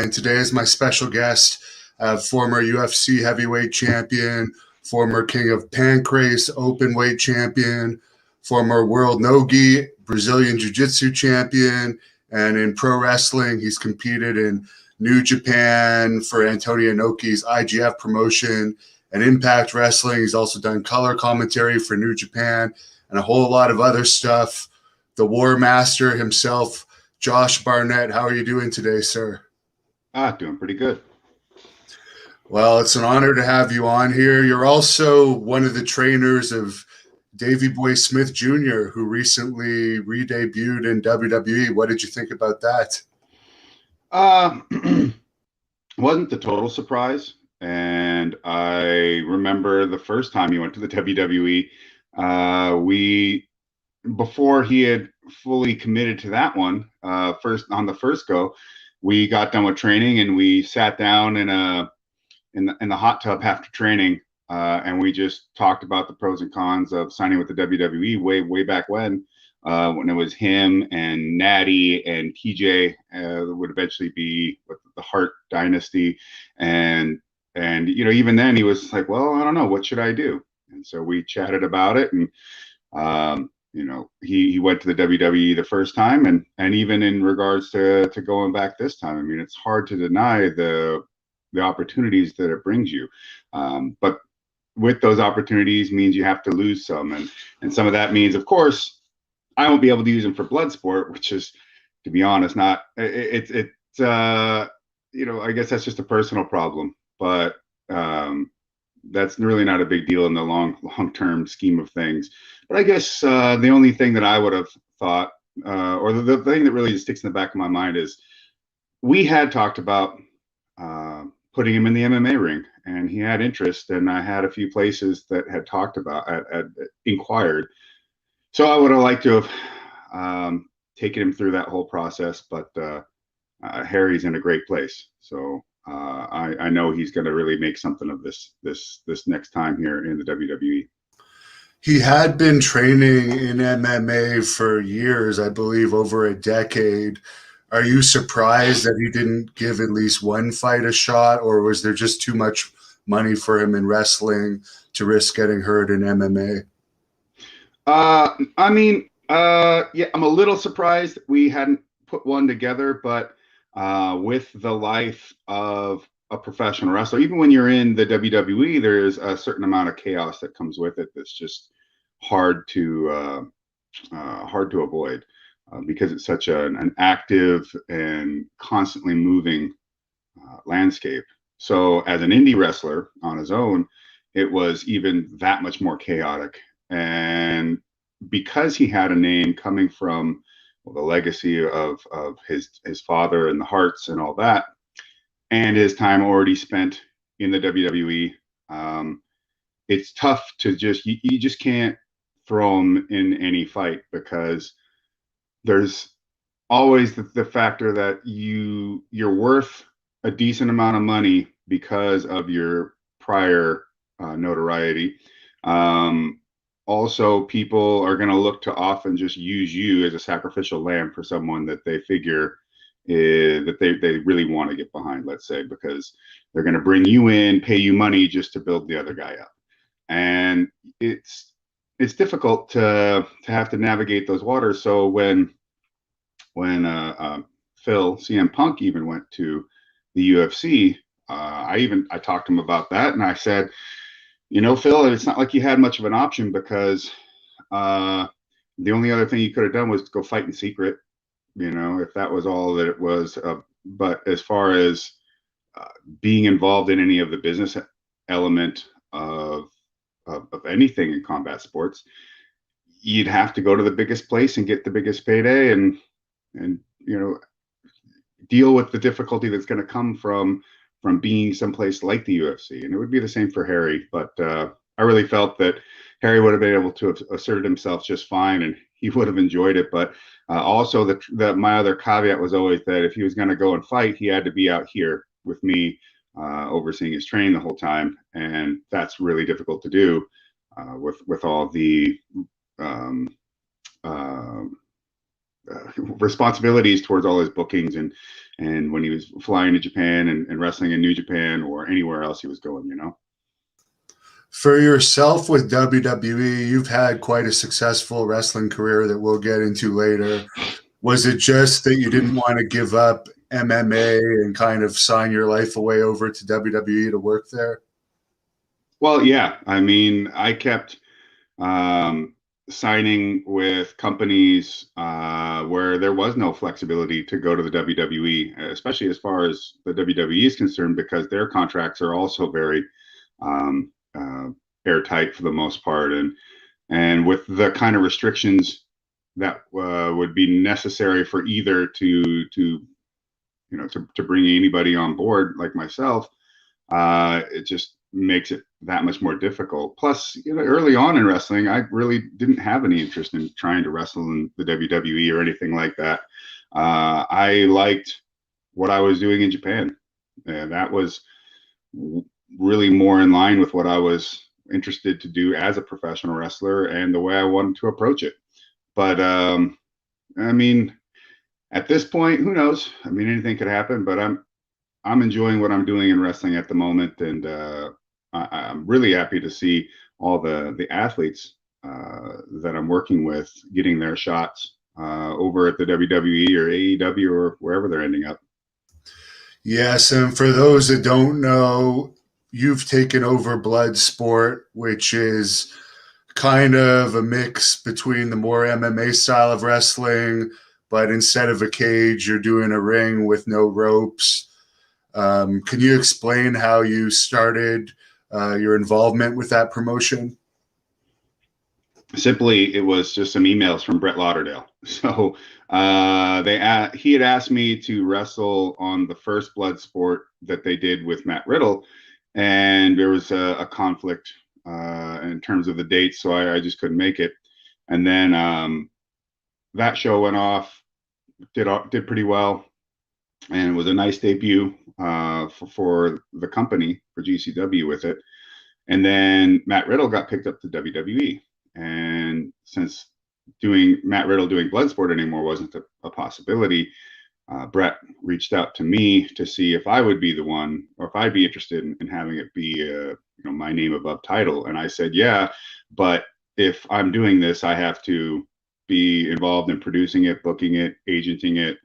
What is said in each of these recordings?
And today is my special guest, former UFC heavyweight champion, former King of Pancrase open weight champion, former world Nogi Brazilian Jiu-Jitsu champion, and in pro wrestling, he's competed in New Japan for Antonio Inoki's IGF promotion and Impact Wrestling. He's also done color commentary for New Japan and a whole lot of other stuff. The War Master himself, Josh Barnett. How are you doing today, sir? Doing pretty good. Well, it's an honor to have you on here. You're also one of the trainers of Davey Boy Smith Jr., who recently re-debuted in WWE. What did you think about that? Wasn't the total surprise. And I remember the first time he went to the WWE, before he had fully committed to that one, on the first go, we got done with training and we sat down in the hot tub after training, and we just talked about the pros and cons of signing with the WWE way back when it was him and Natty and TJ would eventually be with the Hart Dynasty, and even then he was like, well, I don't know, what should I do? And so we chatted about it, and he went to the WWE the first time, and even in regards to going back this time, I mean, it's hard to deny the opportunities that it brings you, but with those opportunities means you have to lose some, and some of that means, of course, I won't be able to use them for blood sport, which is, to be honest, not I guess that's just a personal problem, but that's really not a big deal in the long-term scheme of things. But I guess the only thing that I would have thought, or the thing that really sticks in the back of my mind, is we had talked about putting him in the MMA ring, and he had interest, and I had a few places that had talked about, inquired. So I would have liked to have taken him through that whole process, but Harry's in a great place, so I know he's going to really make something of this next time here in the WWE. He had been training in MMA for years, I believe over a decade. Are you surprised that he didn't give at least one fight a shot, or was there just too much money for him in wrestling to risk getting hurt in MMA? Yeah, I'm a little surprised we hadn't put one together, but with the life of a professional wrestler, even when you're in the WWE, there's a certain amount of chaos that comes with it that's just hard to avoid, because it's such an active and constantly moving landscape. So as an indie wrestler on his own, it was even that much more chaotic. And because he had a name coming from the legacy of his father and the Harts and all that, and his time already spent in the WWE, it's tough to you just can't throw him in any fight, because there's always the factor that you're worth a decent amount of money because of your prior notoriety. Also, people are going to look to often just use you as a sacrificial lamb for someone that they figure that they really want to get behind, let's say, because they're going to bring you in, pay you money just to build the other guy up. And it's difficult to have to navigate those waters. So when Phil CM Punk even went to the UFC, I talked to him about that, and I said, Phil, it's not like you had much of an option, because the only other thing you could have done was go fight in secret, if that was all that it was. But as far as being involved in any of the business element of anything in combat sports, you'd have to go to the biggest place and get the biggest payday, and deal with the difficulty that's going to come from being someplace like the UFC. And it would be the same for Harry, but I really felt that Harry would have been able to have asserted himself just fine, and he would have enjoyed it. But also my other caveat was always that if he was going to go and fight, he had to be out here with me, overseeing his training the whole time, and that's really difficult to do with all the responsibilities towards all his bookings and when he was flying to Japan and wrestling in New Japan or anywhere else he was going, you know. For yourself with WWE, you've had quite a successful wrestling career that we'll get into later. Was it just that you didn't want to give up MMA and kind of sign your life away over to WWE to work there? Well, yeah, I mean, I kept signing with companies where there was no flexibility to go to the WWE, especially as far as the WWE is concerned, because their contracts are also very um, airtight for the most part, and with the kind of restrictions that would be necessary for either to bring anybody on board like myself, it just makes it that much more difficult. Plus, early on in wrestling, I really didn't have any interest in trying to wrestle in the WWE or anything like that. I liked what I was doing in Japan, and that was really more in line with what I was interested to do as a professional wrestler and the way I wanted to approach it. But I mean, at this point, who knows? I mean, anything could happen. But I'm enjoying what I'm doing in wrestling at the moment, and I'm really happy to see all the athletes that I'm working with getting their shots over at the WWE or AEW or wherever they're ending up. Yes, and for those that don't know, you've taken over Bloodsport, which is kind of a mix between the more MMA style of wrestling, but instead of a cage, you're doing a ring with no ropes. Can you explain how you started your involvement with that promotion? Simply, it was just some emails from Brett Lauderdale. So he had asked me to wrestle on the first Bloodsport that they did with Matt Riddle, and there was a conflict in terms of the dates, so I just couldn't make it. And then that show went off, did pretty well, and it was a nice debut for the company, for GCW with it. And then Matt Riddle got picked up to WWE. And since Matt Riddle doing Bloodsport anymore wasn't a possibility, Brett reached out to me to see if I would be the one, or if I'd be interested in having it be my name above title. And I said, yeah, but if I'm doing this, I have to be involved in producing it, booking it, agenting it,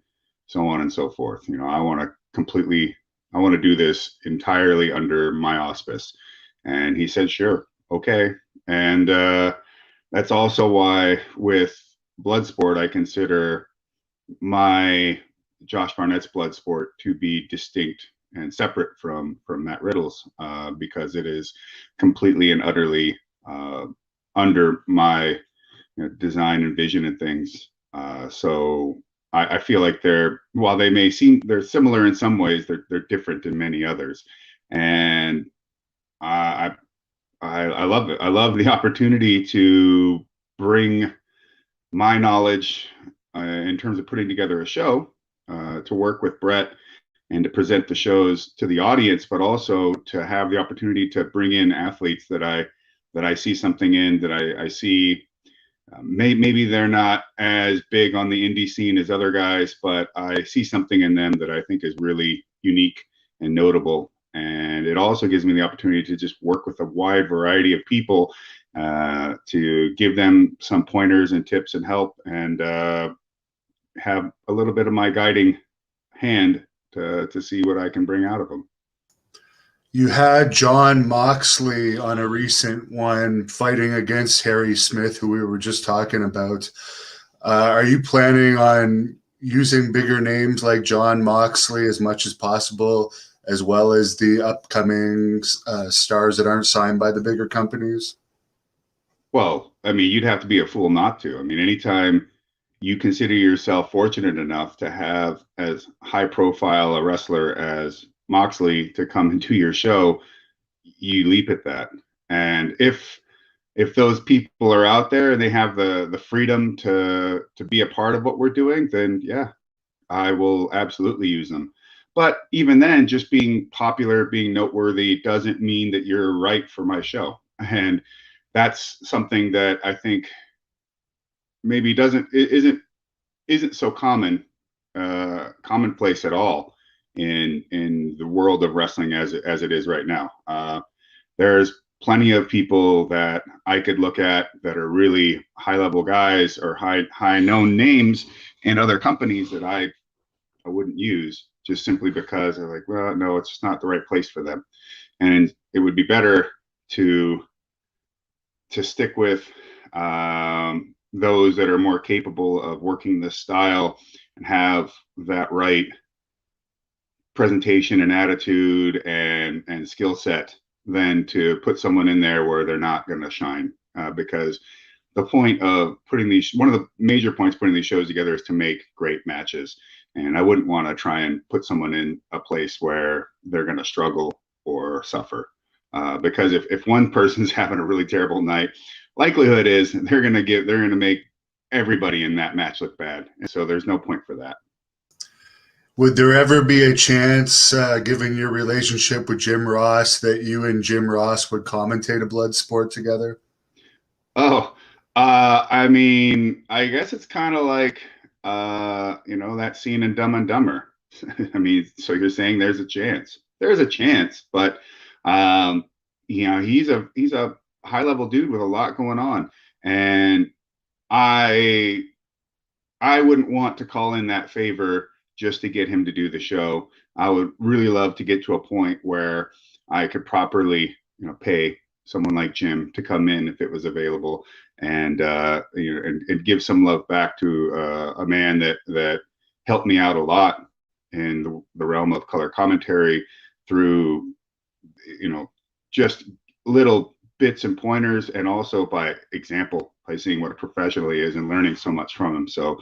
so on and so forth. I want to do this entirely under my auspice. And he said, sure, okay. And that's also why with Bloodsport, I consider my Josh Barnett's Bloodsport to be distinct and separate from Matt Riddle's, because it is completely and utterly under my design and vision and things. So I feel like while they're similar in some ways, they're different in many others. And I love it. I love the opportunity to bring my knowledge in terms of putting together a show, to work with Brett and to present the shows to the audience, but also to have the opportunity to bring in athletes that I see something in, that I see. Maybe they're not as big on the indie scene as other guys, but I see something in them that I think is really unique and notable. And it also gives me the opportunity to just work with a wide variety of people, to give them some pointers and tips and help, and have a little bit of my guiding hand to see what I can bring out of them. You had John Moxley on a recent one fighting against Harry Smith, who we were just talking about. Are you planning on using bigger names like John Moxley as much as possible, as well as the upcoming stars that aren't signed by the bigger companies? Well, I mean, you'd have to be a fool not to. I mean, anytime you consider yourself fortunate enough to have as high profile a wrestler as Moxley to come into your show, you leap at that. And if those people are out there and they have the freedom to be a part of what we're doing, then yeah, I will absolutely use them. But even then, just being popular, being noteworthy doesn't mean that you're right for my show. And that's something that I think maybe isn't isn't so commonplace at all in the world of wrestling as it is right now. There's plenty of people that I could look at that are really high level guys or high known names in other companies that I wouldn't use, just simply because they're like, well, no, it's just not the right place for them. And it would be better to stick with those that are more capable of working this style and have that right presentation and attitude and skill set than to put someone in there where they're not going to shine. Because the point of one of the major points putting these shows together is to make great matches. And I wouldn't want to try and put someone in a place where they're going to struggle or suffer. Because if one person's having a really terrible night, likelihood is they're going to make everybody in that match look bad. And so there's no point for that. Would there ever be a chance, given your relationship with Jim Ross, that you and Jim Ross would commentate a blood sport together? Oh, I mean, I guess it's kind of like, that scene in Dumb and Dumber. I mean, so you're saying there's a chance. There's a chance, but he's a high level dude with a lot going on, and I wouldn't want to call in that favor just to get him to do the show. I would really love to get to a point where I could properly, pay someone like Jim to come in if it was available, and and give some love back to a man that helped me out a lot in the realm of color commentary through, just little bits and pointers, and also by example, by seeing what a professional he is and learning so much from him. So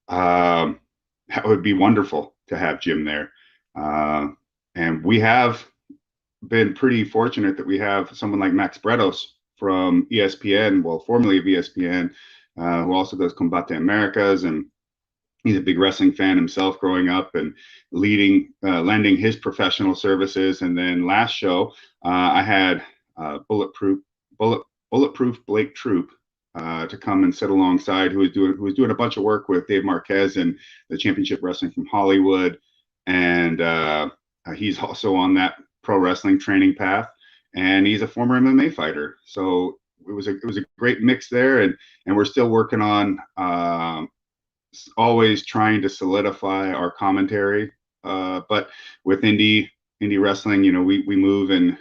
that would be wonderful to have Jim there. And we have been pretty fortunate that we have someone like Max Bretos from ESPN, well, formerly of ESPN, who also does Combate Americas, and he's a big wrestling fan himself growing up, and lending his professional services. And then last show, I had Bulletproof Blake Troop to come and sit alongside, who was doing a bunch of work with Dave Marquez and the Championship Wrestling from Hollywood, and he's also on that pro wrestling training path, and he's a former MMA fighter. So it was a great mix there, and we're still working on always trying to solidify our commentary. But with indie wrestling, we move, and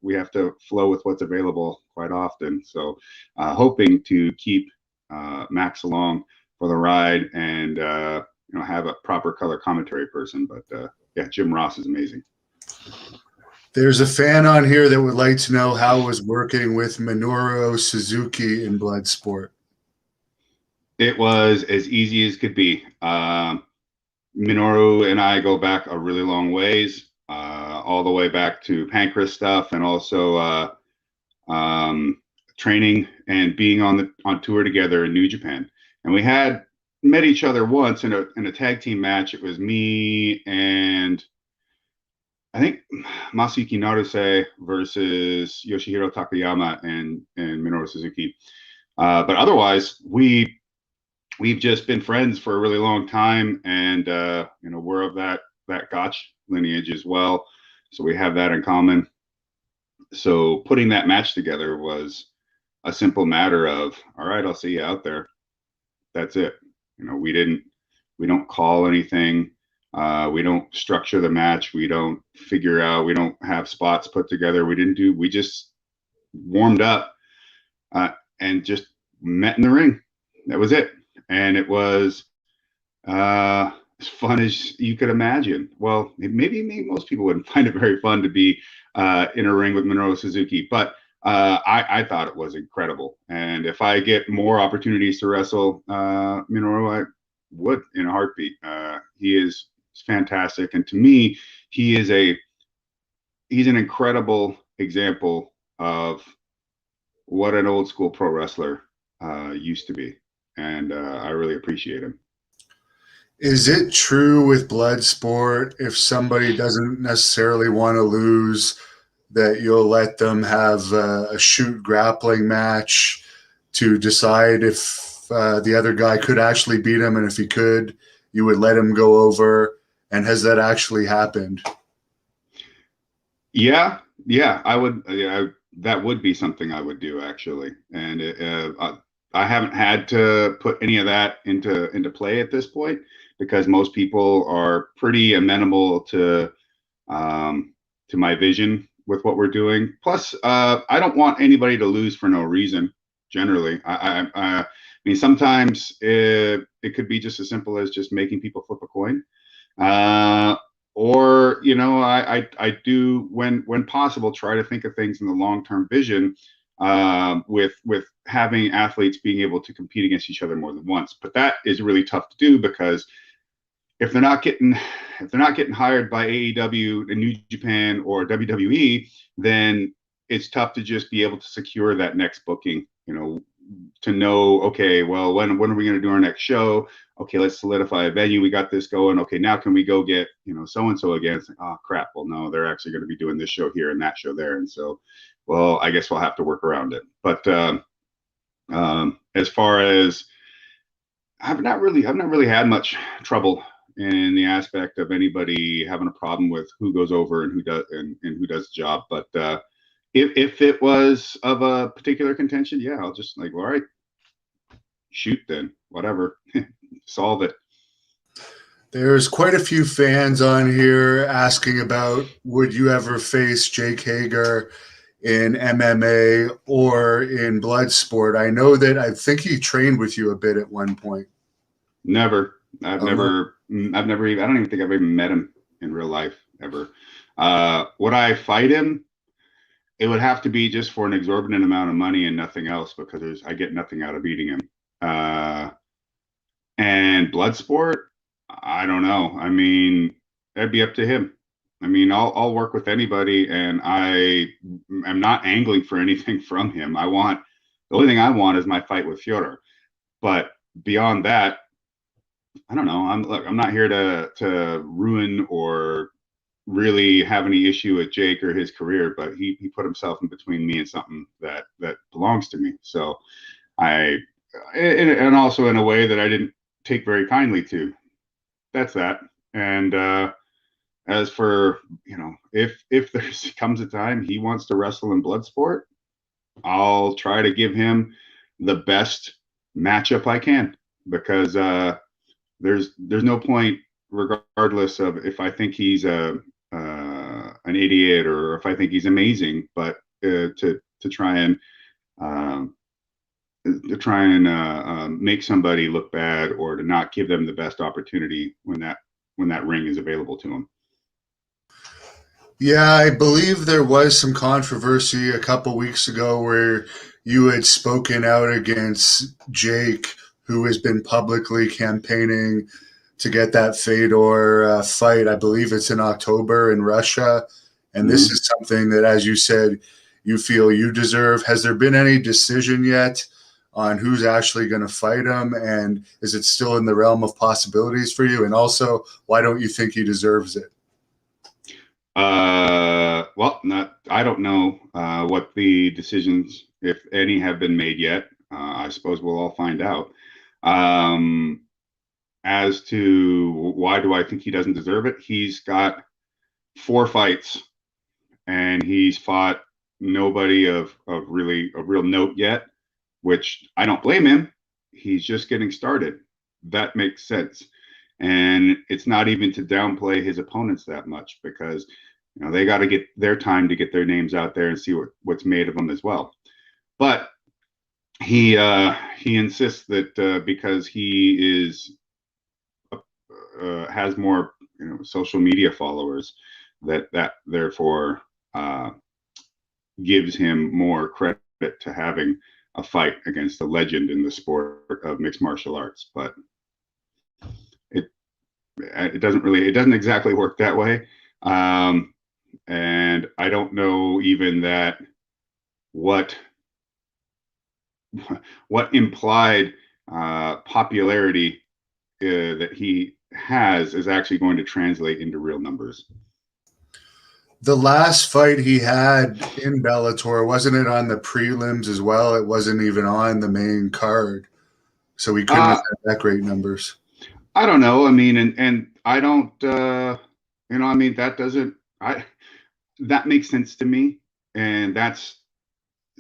we have to flow with what's available quite often. So hoping to keep Max along for the ride, and have a proper color commentary person. But yeah, Jim Ross is amazing. There's a fan on here that would like to know how it was working with Minoru Suzuki in Bloodsport. It was as easy as could be. Minoru and I go back a really long ways, all the way back to Pancras stuff, and also training and being on tour together in New Japan. And we had met each other once in a tag team match. It was me and I think Masayuki Naruse versus Yoshihiro Takayama and Minoru Suzuki. But otherwise, we've just been friends for a really long time, and we're of that Gotch lineage as well, so we have that in common. So putting that match together was a simple matter of, all right, I'll see you out there. That's it. We don't call anything. We don't structure the match. We don't figure out. We don't have spots put together. We just warmed up and just met in the ring. That was it. And it was as fun as you could imagine. Well, maybe most people wouldn't find it very fun to be in a ring with Minoru Suzuki, but I thought it was incredible. And if I get more opportunities to wrestle Minoru, I would in a heartbeat. He is fantastic, and to me, he's an incredible example of what an old school pro wrestler used to be. And I really appreciate him. Is it true with Bloodsport, if somebody doesn't necessarily want to lose, that you'll let them have a shoot grappling match to decide if the other guy could actually beat him, and if he could, you would let him go over? And has that actually happened? Yeah, yeah, I would. That would be something I would do actually, and I haven't had to put any of that into play at this point because most people are pretty amenable to my vision with what we're doing. Plus, I don't want anybody to lose for no reason. Generally, I mean, sometimes it could be just as simple as just making people flip a coin. Uh, or I do when possible try to think of things in the long-term vision, with having athletes being able to compete against each other more than once. But that is really tough to do because if they're not getting hired by AEW and New Japan or WWE, then it's tough to just be able to secure that next booking. To know, okay, well, when are we going to do our next show? Okay, let's solidify a venue. We got this going. Okay, now can we go get so and so again? It's like, oh crap. Well, no, they're actually going to be doing this show here and that show there, and so, well, I guess we'll have to work around it. But as far as I've not really had much trouble in the aspect of anybody having a problem with who goes over and who does and who does the job. But if it was of a particular contention, yeah, I'll just like, all right, shoot then, whatever, solve it. There's quite a few fans on here asking about, would you ever face Jake Hager in MMA or in Bloodsport? I know that I think he trained with you a bit at one point. Never. I've never even, I don't even think I've even met him in real life ever. Would I fight him? It would have to be just for an exorbitant amount of money and nothing else, because I get nothing out of beating him. And Bloodsport, I don't know. I mean, that'd be up to him. I mean, I'll work with anybody, and I am not angling for anything from him. The only thing I want is my fight with Fyodor. But beyond that, I don't know. I'm not here to ruin or really have any issue with Jake or his career, but he put himself in between me and something that belongs to me. So and also in a way that I didn't take very kindly to. That's that. And as for, if there comes a time he wants to wrestle in Bloodsport, I'll try to give him the best matchup I can, because there's no point, regardless of if I think he's an idiot or if I think he's amazing, but to try and make somebody look bad, or to not give them the best opportunity when that ring is available to them. Yeah, I believe there was some controversy a couple weeks ago where you had spoken out against Jake, who has been publicly campaigning to get that Fedor fight. I believe it's in October in Russia. And this is something that, as you said, you feel you deserve. Has there been any decision yet on who's actually going to fight him? And is it still in the realm of possibilities for you? And also, why don't you think he deserves it? Well, I don't know what the decisions, if any, have been made yet. I suppose we'll all find out. As to why do I think he doesn't deserve it? He's got 4 fights, and he's fought nobody of real note yet, which I don't blame him. He's just getting started. That makes sense. And it's not even to downplay his opponents that much, because they got to get their time to get their names out there and see what's made of them as well. But he insists that because he has more social media followers, that therefore gives him more credit to having a fight against a legend in the sport of mixed martial arts. But it doesn't exactly work that way. And I don't know even that what implied popularity that he has is actually going to translate into real numbers. The last fight he had in Bellator, wasn't it on the prelims as well? It wasn't even on the main card. so he couldn't have had that great numbers. I don't know. I mean, and I don't, I mean, that makes sense to me, and that's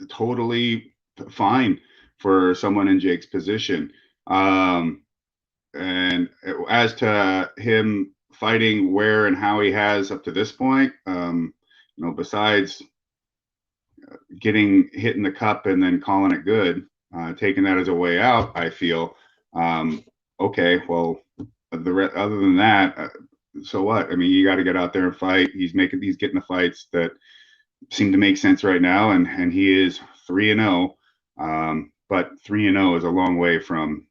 totally fine for someone in Jake's position. And as to him fighting where and how he has up to this point, besides getting hit in the cup and then calling it good, taking that as a way out, I feel, okay, well, other than that, so what? I mean, you got to get out there and fight. He's getting the fights that seem to make sense right now, and he is 3-0. But 3-0 is a long way from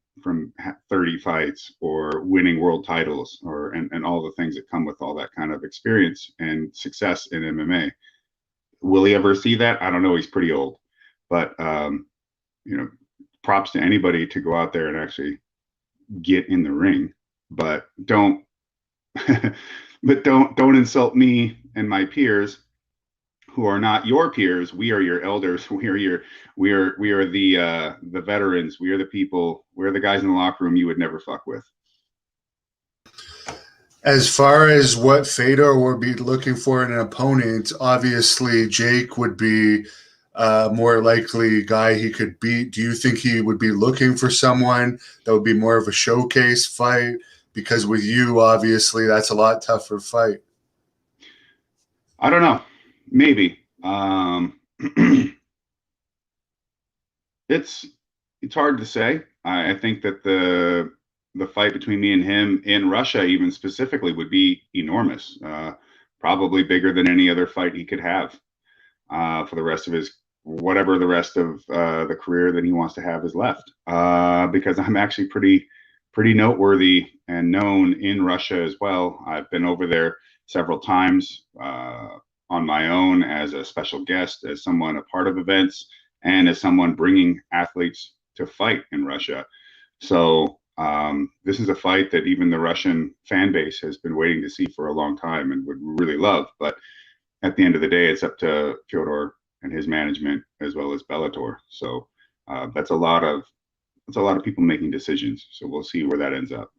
30 fights or winning world titles and all the things that come with all that kind of experience and success in MMA. Will he ever see that? I don't know. He's pretty old, but props to anybody to go out there and actually get in the ring, but don't insult me and my peers who are not your peers. We are your elders. We are the veterans. We are the people. We're the guys in the locker room you would never fuck with. As far as what Fedor would be looking for in an opponent, obviously Jake would be more likely guy he could beat. Do you think he would be looking for someone that would be more of a showcase fight? Because with you, obviously, that's a lot tougher fight. I don't know. Maybe. It's hard to say. I think that the fight between me and him in Russia, even specifically, would be enormous. Probably bigger than any other fight he could have for the rest of the rest of the career that he wants to have is left. Because I'm actually pretty noteworthy and known in Russia as well. I've been over there several times on my own as a special guest, as someone a part of events, and as someone bringing athletes to fight in Russia. So this is a fight that even the Russian fan base has been waiting to see for a long time and would really love. But at the end of the day, it's up to Fyodor and his management as well as Bellator. So that's a lot of people making decisions. So we'll see where that ends up.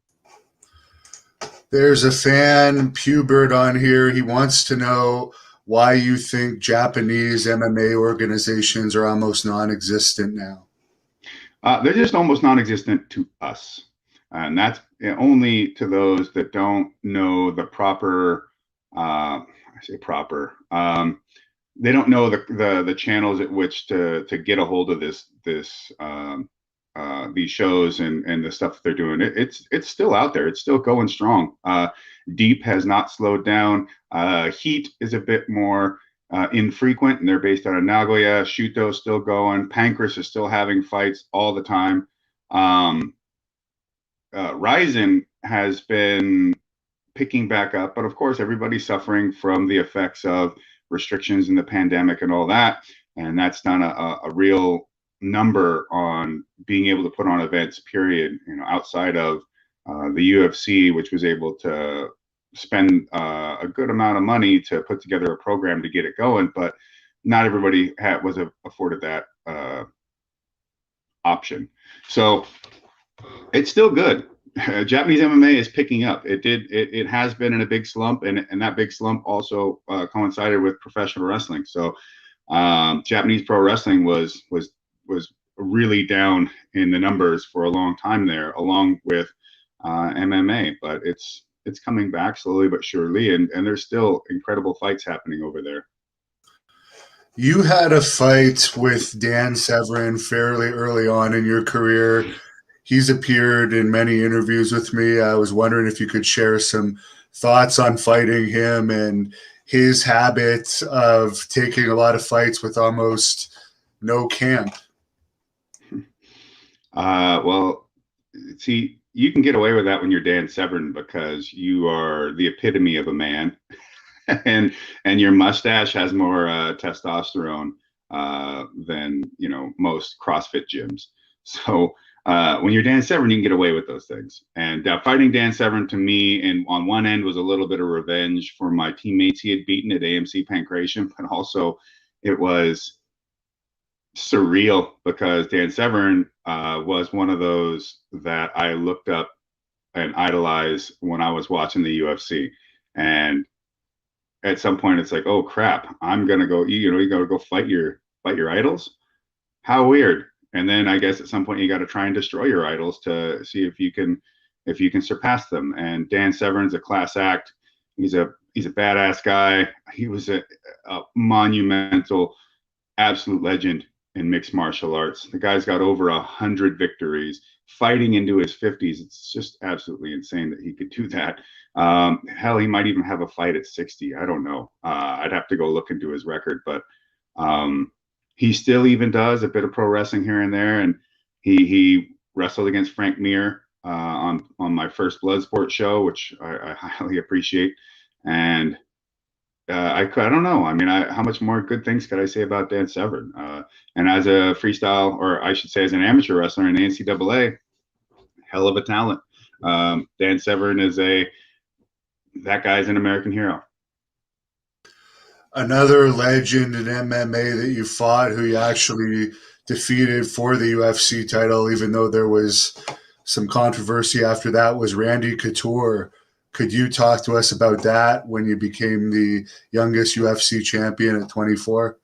There's a fan, Pubert, on here. He wants to know why you think Japanese MMA organizations are almost non-existent now. They're just almost non-existent to us. And that's only to those that don't know the proper, I say proper, they don't know the channels at which to get a hold of these shows and the stuff that they're doing. It's still out there. It's still going strong. Deep has not slowed down. Heat is a bit more infrequent, and they're based out of Nagoya. Shuto's still going. Pancras is still having fights all the time. Ryzen has been picking back up, but of course everybody's suffering from the effects of restrictions in the pandemic and all that, and that's done a real number on being able to put on events, period, outside of the UFC, which was able to spend a good amount of money to put together a program to get it going, but not everybody was afforded that option. So it's still good. Japanese MMA is picking up. It has been in a big slump, and that big slump also coincided with professional wrestling. So Japanese pro wrestling was really down in the numbers for a long time there, along with MMA. But it's coming back slowly but surely, and there's still incredible fights happening over there. You had a fight with Dan Severn fairly early on in your career. He's appeared in many interviews with me. I was wondering if you could share some thoughts on fighting him and his habit of taking a lot of fights with almost no camp. Well, see, you can get away with that when you're Dan Severn because you are the epitome of a man, and your mustache has more testosterone than most CrossFit gyms. So when you're Dan Severn, you can get away with those things. And fighting Dan Severn to me, and on one end, was a little bit of revenge for my teammates he had beaten at AMC Pancration, but also it was surreal because Dan Severn was one of those that I looked up and idolized when I was watching the UFC. And at some point, it's like, oh crap, I'm gonna go. You gotta go fight your idols. How weird. And then I guess at some point you got to try and destroy your idols to see if you can surpass them. And Dan Severn's a class act. He's a badass guy. He was a monumental, absolute legend in mixed martial arts. The guy's got over 100 victories, fighting into his 50s. It's just absolutely insane that he could do that. Hell, he might even have a fight at 60. I don't know. I'd have to go look into his record, but he still even does a bit of pro wrestling here and there. And he wrestled against Frank Mir on my first Bloodsport show, which I highly appreciate. And I don't know. I mean, how much more good things could I say about Dan Severn? And as a freestyle, or I should say, as an amateur wrestler in the NCAA, hell of a talent. Dan Severn that guy's an American hero. Another legend in MMA that you fought, who you actually defeated for the UFC title, even though there was some controversy after that, was Randy Couture. Could you talk to us about that when you became the youngest UFC champion at 24?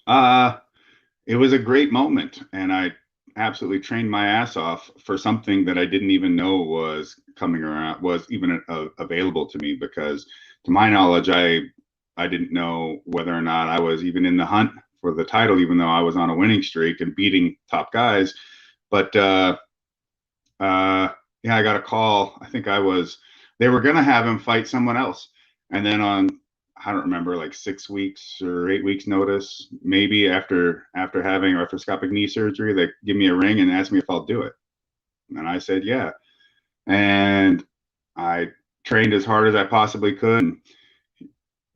It was a great moment, and I absolutely trained my ass off for something that I didn't even know was coming around, was even available to me, because to my knowledge, I didn't know whether or not I was even in the hunt for the title, even though I was on a winning streak and beating top guys. But yeah, I got a call. I think they were going to have him fight someone else. And then I don't remember, like 6 weeks or 8 weeks notice, maybe after having arthroscopic knee surgery, they give me a ring and ask me if I'll do it. And I said, yeah. And I trained as hard as I possibly could.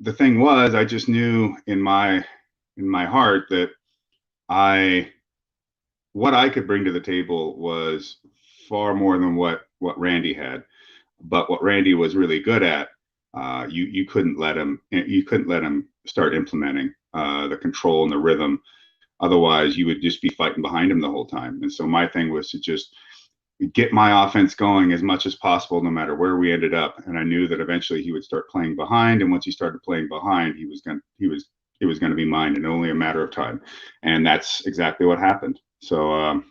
The thing was, I just knew in my heart that what I could bring to the table was far more than what Randy had. But what Randy was really good at, you couldn't let him start implementing the control and the rhythm. Otherwise, you would just be fighting behind him the whole time. And so my thing was to just get my offense going as much as possible, no matter where we ended up. And I knew that eventually he would start playing behind. And once he started playing behind, it was going to be mine, and only a matter of time. And that's exactly what happened. So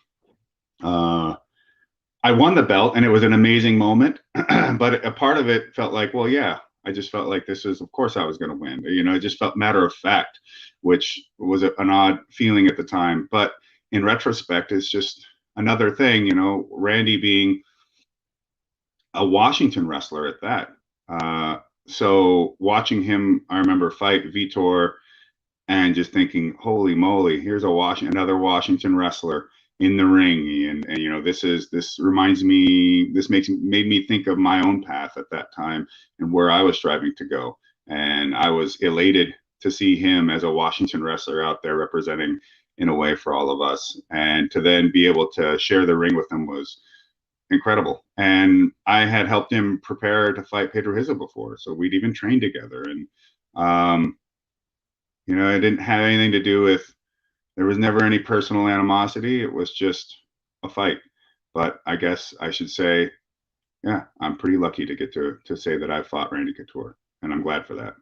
I won the belt, and it was an amazing moment. But a part of it felt like, well, yeah, I just felt like of course I was going to win. It just felt matter of fact, which was an odd feeling at the time. But in retrospect, it's just another thing, Randy being a Washington wrestler at that. So watching him, I remember fight Vitor and just thinking, holy moly, here's another Washington wrestler in the ring. And this made me think of my own path at that time and where I was striving to go. And I was elated to see him as a Washington wrestler out there representing in a way for all of us, and to then be able to share the ring with him was incredible. And I had helped him prepare to fight Pedro Hizo before, so we'd even trained together. And it didn't have anything to do with, there was never any personal animosity. It was just a fight. But I guess I should say, yeah, I'm pretty lucky to get to say that I fought Randy Couture, and I'm glad for that.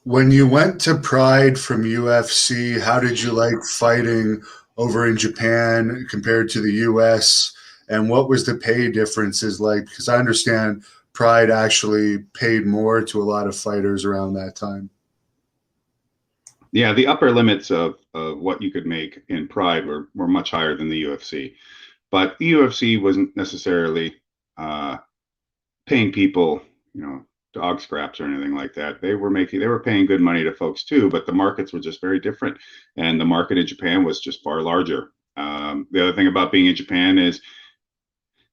When you went to Pride from UFC, how did you like fighting over in Japan compared to the US? And what was the pay differences like? Because I understand Pride actually paid more to a lot of fighters around that time. Yeah, the upper limits of what you could make in Pride were much higher than the UFC. But the UFC wasn't necessarily paying people, dog scraps or anything like that. They were paying good money to folks too, but the markets were just very different. And the market in Japan was just far larger. The other thing about being in Japan is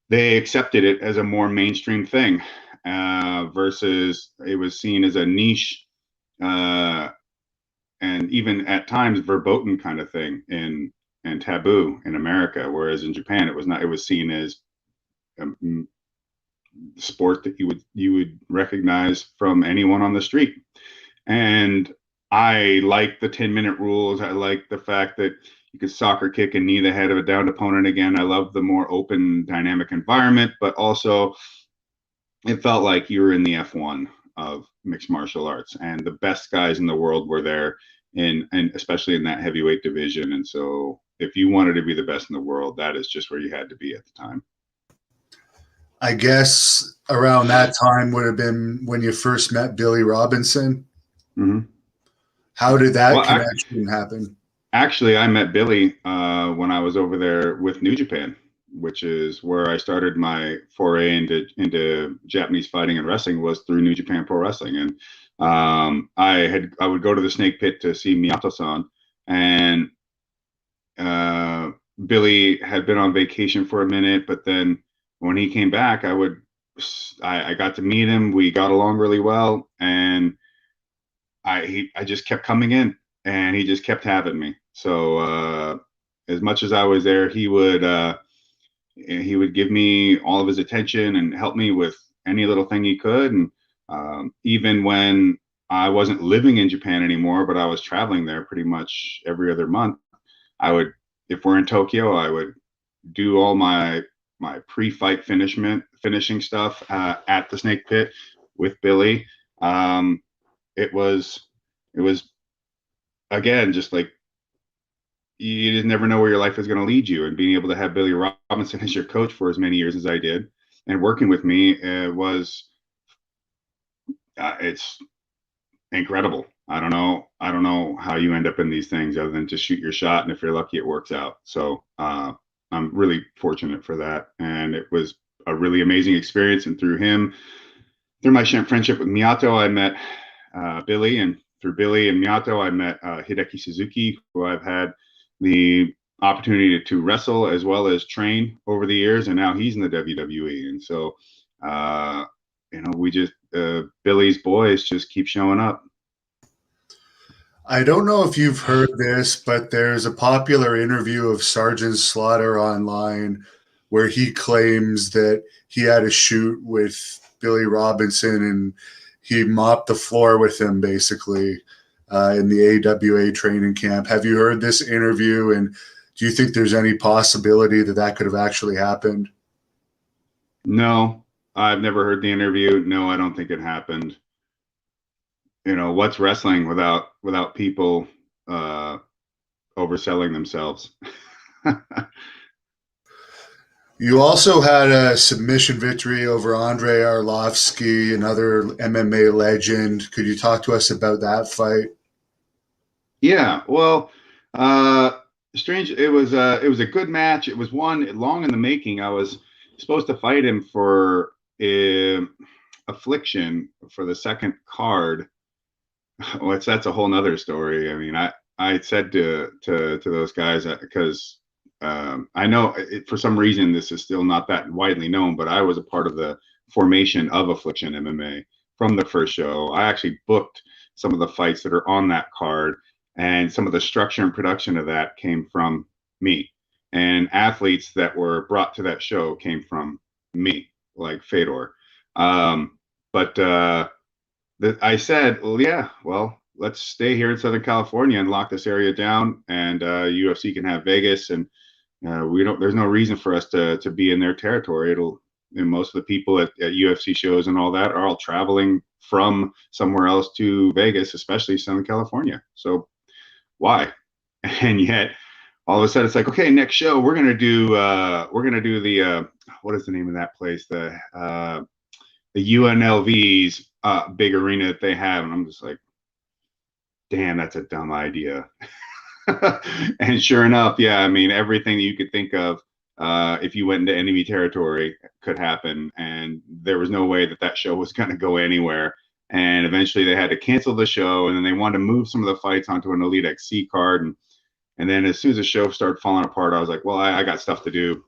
they accepted it as a more mainstream thing, versus it was seen as a niche, and even at times verboten kind of thing and taboo in America. Whereas in Japan, it was not. It was seen as sport that you would recognize from anyone on the street. And I like the 10-minute rules. I like the fact that you could soccer kick and knee the head of a downed opponent again. I love the more open, dynamic environment, but also it felt like you were in the F1 of mixed martial arts, and the best guys in the world were there, and especially in that heavyweight division. And so, if you wanted to be the best in the world, that is just where you had to be at the time. I guess around that time would have been when you first met Billy Robinson. Mm-hmm. How did that Well, connection happen? actually, I met Billy when I was over there with New Japan, which is where I started my foray into Japanese fighting and wrestling, was through New Japan Pro Wrestling. And I would go to the Snake Pit to see Miyato-san, and uh, Billy had been on vacation for a minute, but then when he came back, I got to meet him. We got along really well, and I just kept coming in, and he just kept having me. So as much as I was there, he would give me all of his attention and help me with any little thing he could. And even when I wasn't living in Japan anymore, but I was traveling there pretty much every other month, I would, if we're in Tokyo, I would do all my pre-fight finishing stuff at the Snake Pit with Billy. Um, it was again just like, you just never know where your life is going to lead you, and being able to have Billy Robinson as your coach for as many years as I did, and working with me was it's incredible. I don't know how you end up in these things other than just shoot your shot, and if you're lucky, it works out. So I'm really fortunate for that, and it was a really amazing experience. And through my friendship with Miyato, I met Billy, and through Billy and Miyato, I met Hideki Suzuki, who I've had the opportunity to wrestle as well as train over the years, and now he's in the WWE. And so, we just Billy's boys just keep showing up. I don't know if you've heard this, but there's a popular interview of Sergeant Slaughter online where he claims that he had a shoot with Billy Robinson and he mopped the floor with him basically in the AWA training camp. Have you heard this interview? And do you think there's any possibility that that could have actually happened? No, I've never heard the interview. No, I don't think it happened. What's wrestling without people overselling themselves? You also had a submission victory over Andrei Arlovsky, another MMA legend. Could you talk to us about that fight? Yeah, well, uh, strange. It was a good match. It was one long in the making. I was supposed to fight him for Affliction for the second card. Well, that's a whole nother story. I mean, I said to those guys, because I know for some reason this is still not that widely known, but I was a part of the formation of Affliction MMA from the first show. I actually booked some of the fights that are on that card, and some of the structure and production of that came from me. And athletes that were brought to that show came from me, like Fedor. But I said, well, yeah, well, let's stay here in Southern California and lock this area down, and UFC can have Vegas, and we don't. There's no reason for us to be in their territory. And most of the people at UFC shows and all that are all traveling from somewhere else to Vegas, especially Southern California. So why? And yet, all of a sudden, it's like, okay, next show we're gonna do the what is the name of that place? The UNLV's big arena that they have, and I'm just like, damn, that's a dumb idea. And sure enough, yeah, I mean, everything that you could think of, if you went into enemy territory, could happen, and there was no way that show was going to go anywhere. And eventually, they had to cancel the show, and then they wanted to move some of the fights onto an Elite XC card, and then as soon as the show started falling apart, I was like, well, I got stuff to do.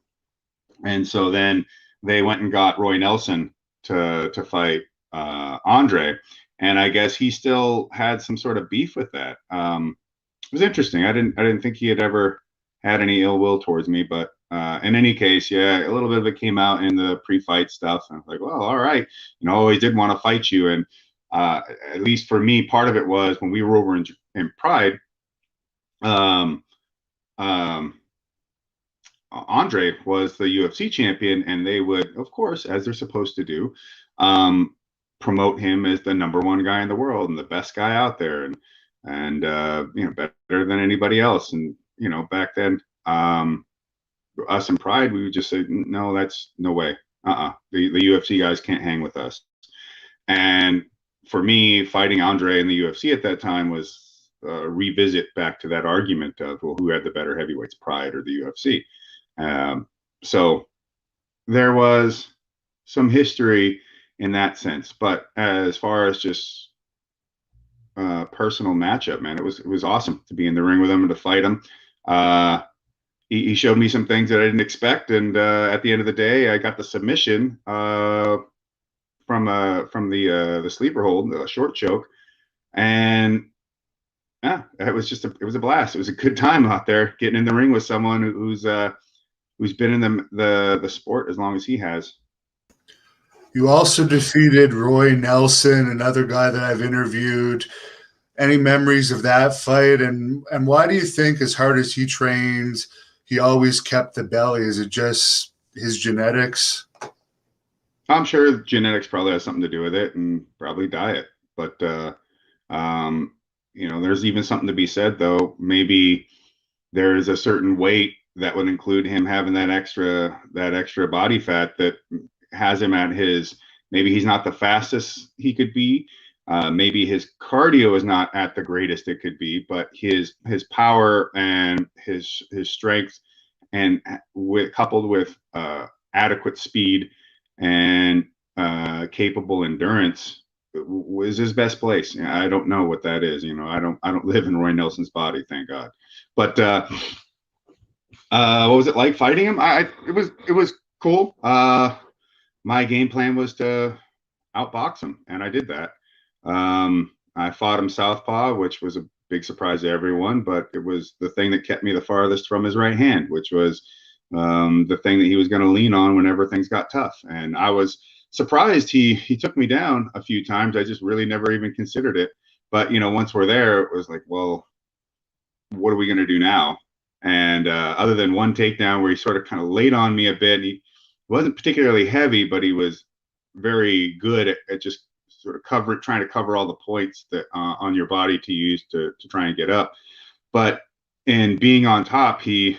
And so then they went and got Roy Nelson to fight Andre, and I guess he still had some sort of beef with that. It was interesting. I didn't think he had ever had any ill will towards me, but in any case, yeah, a little bit of it came out in the pre-fight stuff, and I was like, well, all right, always did want to fight you, and at least for me, part of it was when we were over in Pride. Um, um, Andre was the UFC champion, and they would, of course, as they're supposed to do, um, promote him as the #1 guy in the world and the best guy out there, and you know, better than anybody else. And you know, back then, us in Pride, we would just say, no, that's no way. The UFC guys can't hang with us. And for me, fighting Andre in the UFC at that time was a revisit back to that argument of, well, who had the better heavyweights, Pride or the UFC? So there was some history in that sense, but as far as just personal matchup, man, it was awesome to be in the ring with him and to fight him. He showed me some things that I didn't expect, and at the end of the day, I got the submission from the sleeper hold, the short choke, and yeah, it was a blast. It was a good time out there getting in the ring with someone who's been in the sport as long as he has. You also defeated Roy Nelson, another guy that I've interviewed. Any memories of that fight? And why do you think, as hard as he trains, he always kept the belly? Is it just his genetics? I'm sure genetics probably has something to do with it, and probably diet. But you know, there's even something to be said, though. Maybe there's a certain weight that would include him having that extra body fat that has him at his, maybe he's not the fastest he could be. Maybe his cardio is not at the greatest it could be, but his power and his strength, and coupled with adequate speed and capable endurance, was his best place. I don't know what that is. You know, I don't live in Roy Nelson's body, thank God. But what was it like fighting him? It was cool. My game plan was to outbox him, and I did that. I fought him southpaw, which was a big surprise to everyone, but it was the thing that kept me the farthest from his right hand, which was the thing that he was going to lean on whenever things got tough. And I was surprised he took me down a few times. I just really never even considered it. But you know, once we're there, it was like, well, what are we going to do now? And other than one takedown where he sort of kind of laid on me a bit, he wasn't particularly heavy, but he was very good at just sort of trying to cover all the points that on your body to use to try and get up. But in being on top, he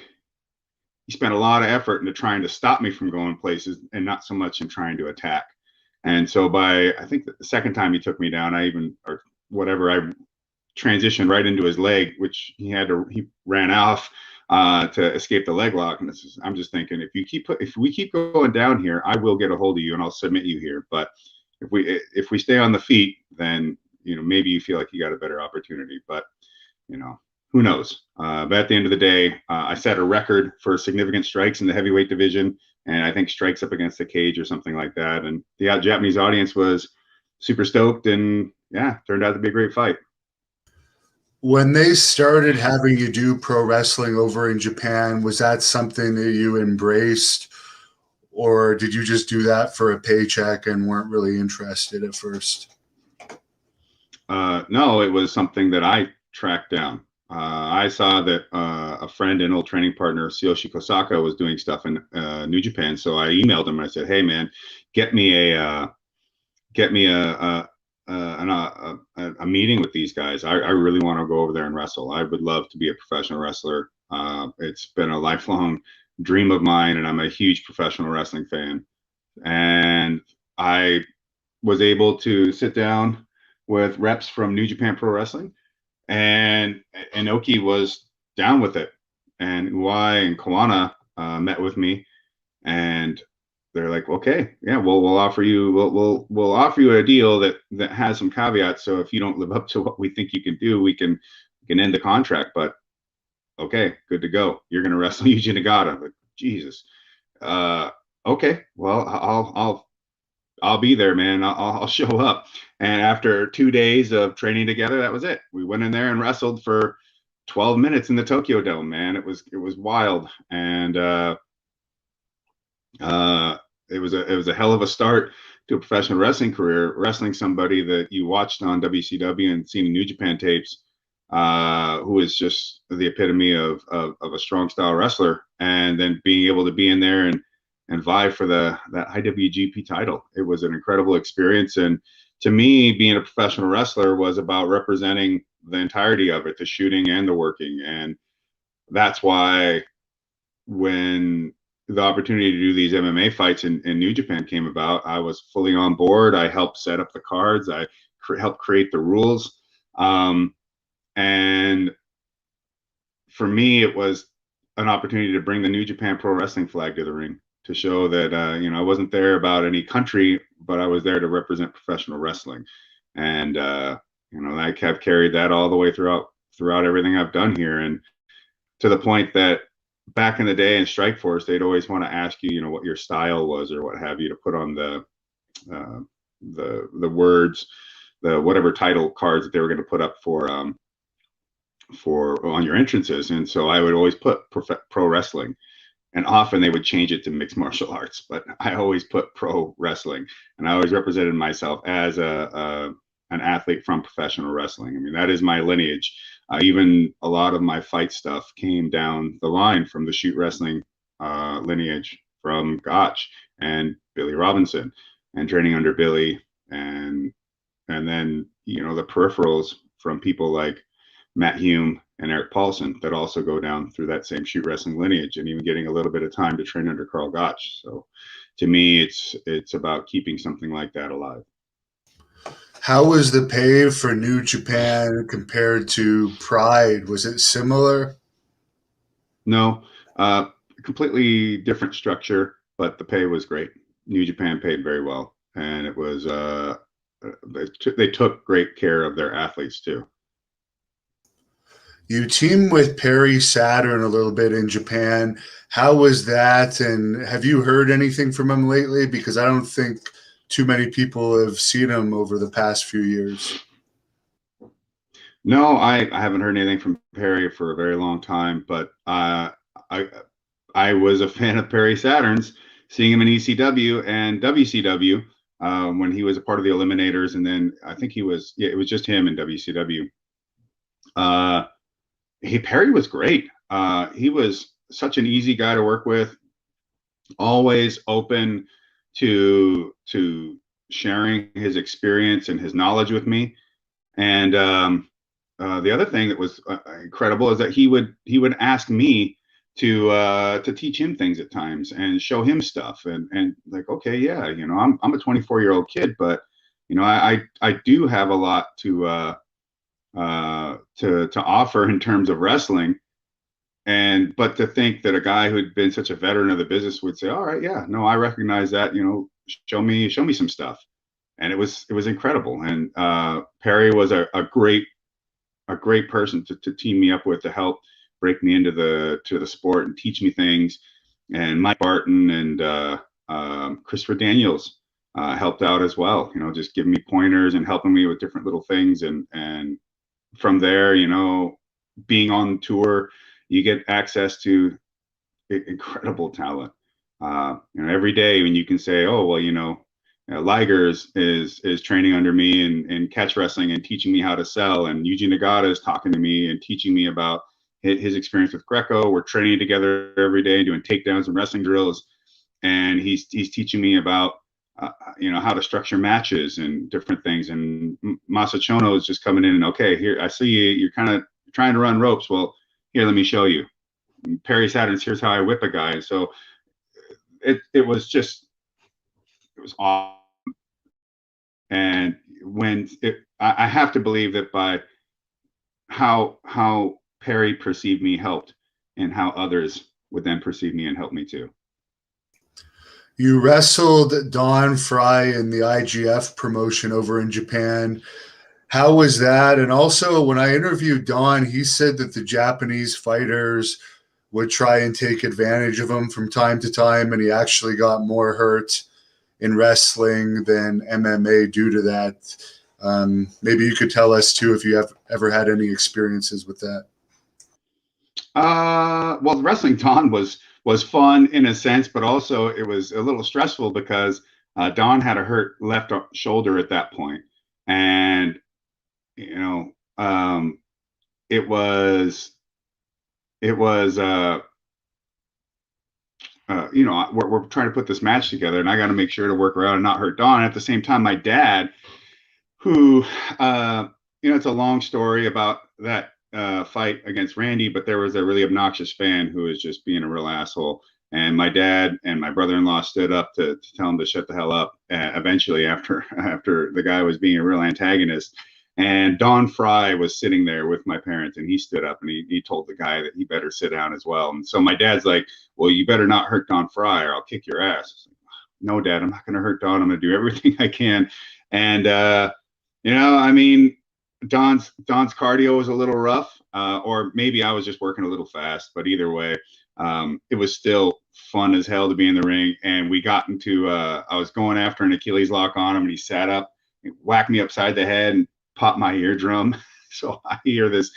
spent a lot of effort into trying to stop me from going places, and not so much in trying to attack. And so by, I think the second time he took me down, I transitioned right into his leg, which he ran off to escape the leg lock. And I'm just thinking, if we keep going down here, I will get a hold of you and I'll submit you here. But if we stay on the feet, then you know, maybe you feel like you got a better opportunity. But you know, who knows? But at the end of the day, I set a record for significant strikes in the heavyweight division, and I think strikes up against the cage or something like that. And the Japanese audience was super stoked, and yeah, turned out to be a great fight. When they started having you do pro wrestling over in Japan, was that something that you embraced, or did you just do that for a paycheck and weren't really interested at first? No, it was something that I tracked down. I saw that a friend and old training partner, Tsuyoshi Kosaka, was doing stuff in New Japan. So I emailed him and I said, "Hey, man, get me a meeting with these guys. I really want to go over there and wrestle. I would love to be a professional wrestler. It's been a lifelong dream of mine, and I'm a huge professional wrestling fan." And I was able to sit down with reps from New Japan Pro Wrestling, and Inoki was down with it. And Uai and Kawana met with me, and they're like, "Okay, yeah, we'll offer you we'll offer you a deal that has some caveats. So if you don't live up to what we think you can do, we can end the contract. But okay, good to go. You're gonna wrestle Yuji Nagata." I'm like, Jesus. Okay, well, I'll be there, man. I'll show up. And after 2 days of training together, that was it. We went in there and wrestled for 12 minutes in the Tokyo Dome, man. It was wild. And it was a hell of a start to a professional wrestling career, wrestling somebody that you watched on WCW and seen in New Japan tapes, who is just the epitome of a strong style wrestler, and then being able to be in there and vie for that IWGP title. It was an incredible experience. And to me, being a professional wrestler was about representing the entirety of it, the shooting and the working. And that's why when the opportunity to do these MMA fights in New Japan came about, I was fully on board. I helped set up the cards. I helped create the rules. And for me, it was an opportunity to bring the New Japan Pro Wrestling flag to the ring, to show that, I wasn't there about any country, but I was there to represent professional wrestling. And, I have carried that all the way throughout everything I've done here. And to the point that back in the day in Strikeforce, they'd always want to ask you, what your style was or what have you, to put on the words, the whatever title cards that they were going to put up for on your entrances. And so I would always put pro wrestling, and often they would change it to mixed martial arts, but I always put pro wrestling, and I always represented myself as an athlete from professional wrestling. I mean, that is my lineage. Even a lot of my fight stuff came down the line from the shoot wrestling lineage, from Gotch and Billy Robinson, and training under Billy, and then the peripherals from people like Matt Hume and Eric Paulson that also go down through that same shoot wrestling lineage, and even getting a little bit of time to train under Carl Gotch. So to me, it's about keeping something like that alive. How was the pay for New Japan compared to Pride? Was it similar? No, completely different structure, but the pay was great. New Japan paid very well, and it was they took great care of their athletes too. You teamed with Perry Saturn a little bit in Japan. How was that? And have you heard anything from him lately? Because I don't think too many people have seen him over the past few years. No, I haven't heard anything from Perry for a very long time, but I was a fan of Perry Saturn's, seeing him in ECW and WCW when he was a part of the Eliminators, and then I think it was just him in WCW. Perry was great. He was such an easy guy to work with, always open to sharing his experience and his knowledge with me. And the other thing that was incredible is that he would ask me to teach him things at times and show him stuff, and like, okay, yeah, I'm a 24-year-old kid, but I do have a lot to offer in terms of wrestling. But to think that a guy who'd been such a veteran of the business would say, all right, yeah, no, I recognize that, show me some stuff. And it was incredible. And Perry was a great person to team me up with, to help break me into the sport and teach me things. And Mike Barton and Christopher Daniels helped out as well, just giving me pointers and helping me with different little things. And from there, being on tour, you get access to incredible talent. Every day when you can say, oh, well, Liger is training under me in catch wrestling and teaching me how to sell, and Yuji Nagata is talking to me and teaching me about his experience with Greco. We're training together every day, doing takedowns and wrestling drills, and he's teaching me about how to structure matches and different things. And Masachono is just coming in and, okay, here, I see you're kind of trying to run ropes. Well, here, let me show you. Perry Saturn's, here's how I whip a guy. And so it was awesome. And I have to believe that by how Perry perceived me helped, and how others would then perceive me and help me too. You wrestled Don Fry in the IGF promotion over in Japan. How was that? And also, when I interviewed Don, he said that the Japanese fighters would try and take advantage of him from time to time, and he actually got more hurt in wrestling than MMA due to that. Maybe you could tell us, too, if you have ever had any experiences with that. Well, wrestling Don was fun in a sense, but also it was a little stressful because Don had a hurt left shoulder at that point, and it was we're trying to put this match together, and I got to make sure to work around and not hurt Don. At the same time, my dad, who it's a long story about that fight against Randy, but there was a really obnoxious fan who was just being a real asshole. And my dad and my brother-in-law stood up to tell him to shut the hell up. Eventually, after the guy was being a real antagonist, and Don Fry was sitting there with my parents, and he stood up and he told the guy that he better sit down as well. And so my dad's like, "Well, you better not hurt Don Fry, or I'll kick your ass." Like, "No, Dad, I'm not going to hurt Don. I'm going to do everything I can." And I mean, Don's cardio was a little rough, or maybe I was just working a little fast. But either way, it was still fun as hell to be in the ring. And we got into I was going after an Achilles lock on him, and he sat up, whacked me upside the head, and popped my eardrum. So I hear just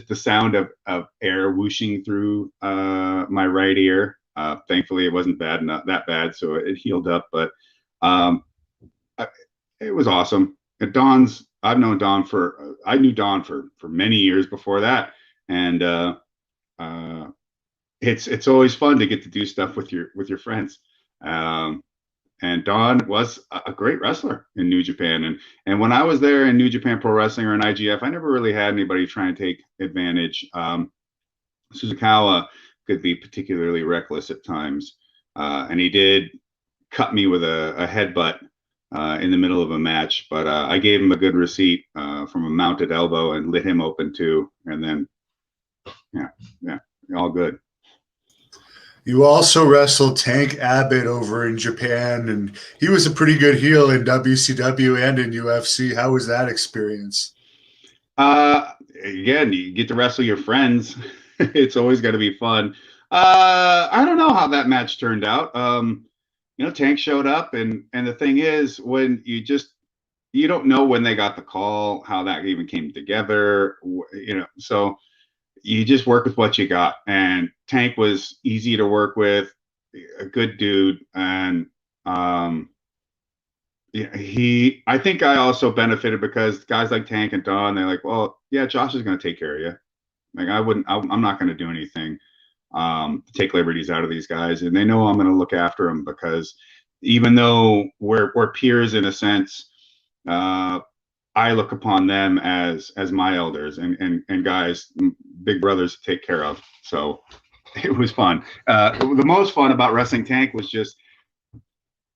the sound of air whooshing through my right ear. Thankfully, it wasn't not that bad, so it healed up. But it was awesome. And I knew Don for many years before that, and it's always fun to get to do stuff with your friends. And Don was a great wrestler in New Japan. And when I was there in New Japan Pro Wrestling or in IGF, I never really had anybody try and take advantage. Suzukawa could be particularly reckless at times. And he did cut me with a headbutt in the middle of a match. But I gave him a good receipt from a mounted elbow and lit him open too. And then, yeah, all good. You also wrestled Tank Abbott over in Japan, and he was a pretty good heel in WCW and in UFC. How was that experience? Again, you get to wrestle your friends. It's always going to be fun. I don't know how that match turned out. Tank showed up, and the thing is, when you don't know when they got the call, how that even came together, so you just work with what you got. And Tank was easy to work with, a good dude. And I think I also benefited because guys like Tank and Don, they're like, well, yeah, Josh is going to take care of you. Like I'm not going to do anything to take liberties out of these guys. And they know I'm going to look after them, because even though we're peers in a sense, I look upon them as my elders and guys, big brothers to take care of. So it was fun. The most fun about wrestling Tank was just,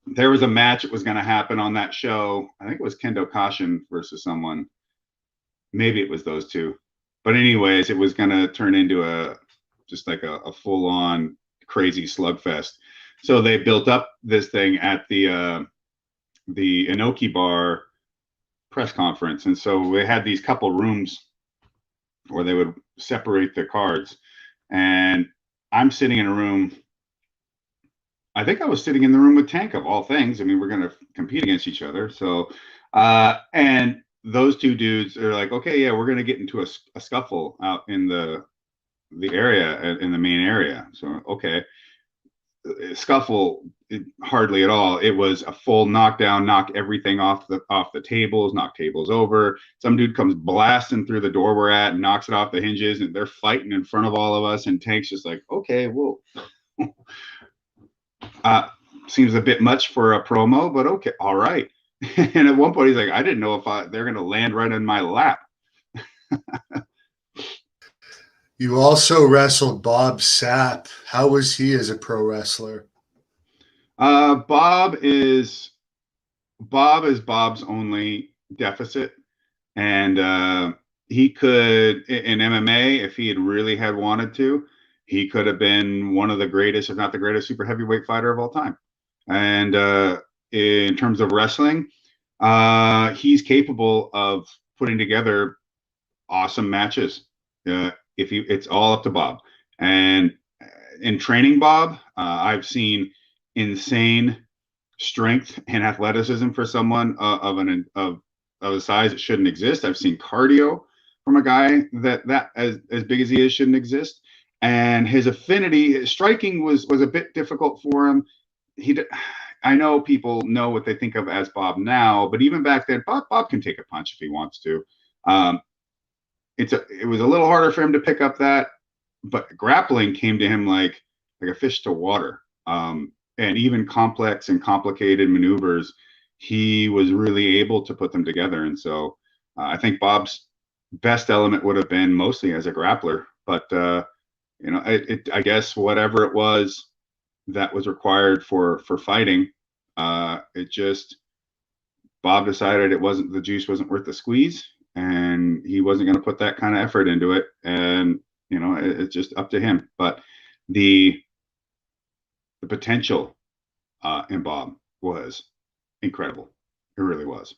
there was a match that was going to happen on that show. I think it was Kendo Kashin versus someone. Maybe it was those two. But anyways, it was going to turn into a full on crazy slugfest. So they built up this thing at the Inoki Bar press conference, and so we had these couple rooms where they would separate the cards, and I'm sitting in a room. I think I was sitting in the room with Tank, of all things. I mean, we're going to compete against each other. So and those two dudes are like, okay, yeah, we're going to get into a scuffle out in the area, in the main area. So okay, scuffle, hardly at all. It was a full knockdown, knock everything off the tables, knock tables over. Some dude comes blasting through the door we're at and knocks it off the hinges, and they're fighting in front of all of us, and Tank's just like, okay, well, seems a bit much for a promo, but okay, all right. And at one point he's like, I didn't know if they're going to land right in my lap. You also wrestled Bob Sapp. How was he as a pro wrestler? Bob is Bob's only deficit, and he could, in MMA, if he had really had wanted to, he could have been one of the greatest, if not the greatest, super heavyweight fighter of all time. And in terms of wrestling, he's capable of putting together awesome matches. It's all up to Bob. And in training Bob, I've seen insane strength and athleticism for someone of a size that shouldn't exist. I've seen cardio from a guy that as big as he is shouldn't exist. And his affinity, his striking was a bit difficult for him. I know people know what they think of as Bob now, but even back then, Bob can take a punch if he wants to. Um, it was a little harder for him to pick up that, but grappling came to him like a fish to water. And even complex and complicated maneuvers, he was really able to put them together. And so I think Bob's best element would have been mostly as a grappler, but I guess whatever it was that was required for fighting, it just Bob decided the juice wasn't worth the squeeze, and he wasn't going to put that kind of effort into it. And it's just up to him. But the potential in Bob was incredible. It really was.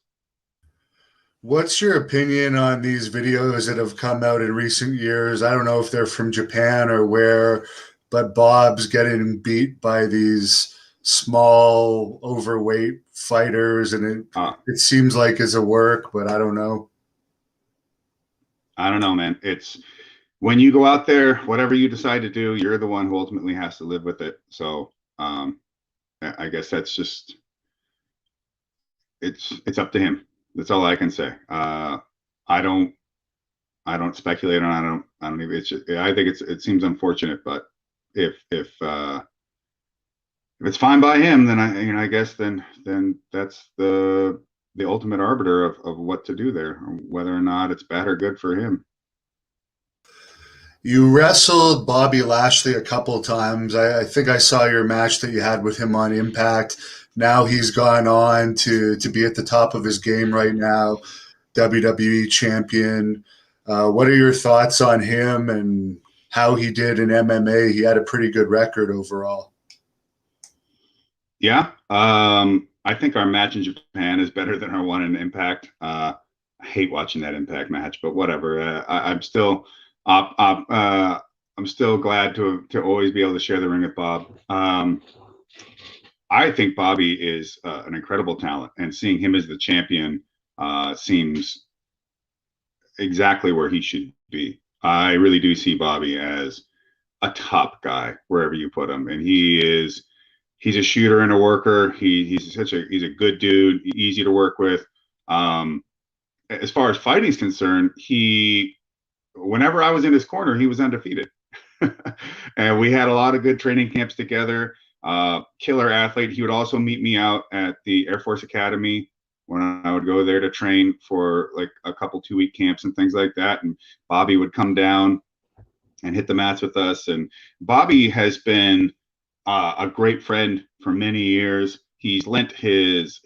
What's your opinion on these videos that have come out in recent years? I don't know if they're from Japan or where, but Bob's getting beat by these small, overweight fighters, and it seems like it's a work, but I don't know. I don't know, man. It's when you go out there, whatever you decide to do, you're the one who ultimately has to live with it. So I guess that's just it's up to him. That's all I can say. I don't speculate on. I don't even. I think it seems unfortunate, but if it's fine by him, then I guess then that's the ultimate arbiter of what to do there, whether or not it's bad or good for him. You wrestled Bobby Lashley a couple of times. I think I saw your match that you had with him on Impact. Now he's gone on to be at the top of his game right now, WWE champion. What are your thoughts on him and how he did in MMA? He had a pretty good record overall. Yeah, I think our match in Japan is better than our one in Impact. I hate watching that Impact match, but whatever. I'm still I'm still glad to always be able to share the ring with Bob. I think Bobby is an incredible talent, and seeing him as the champion seems exactly where he should be. I really do see Bobby as a top guy wherever you put him, and he's a shooter and a worker. He's a good dude, easy to work with. As far as fighting is concerned, whenever I was in his corner, he was undefeated. And we had a lot of good training camps together. Killer athlete. He would also meet me out at the Air Force Academy when I would go there to train for like a couple 2-week camps and things like that. And Bobby would come down and hit the mats with us. And Bobby has been a great friend for many years. He's lent his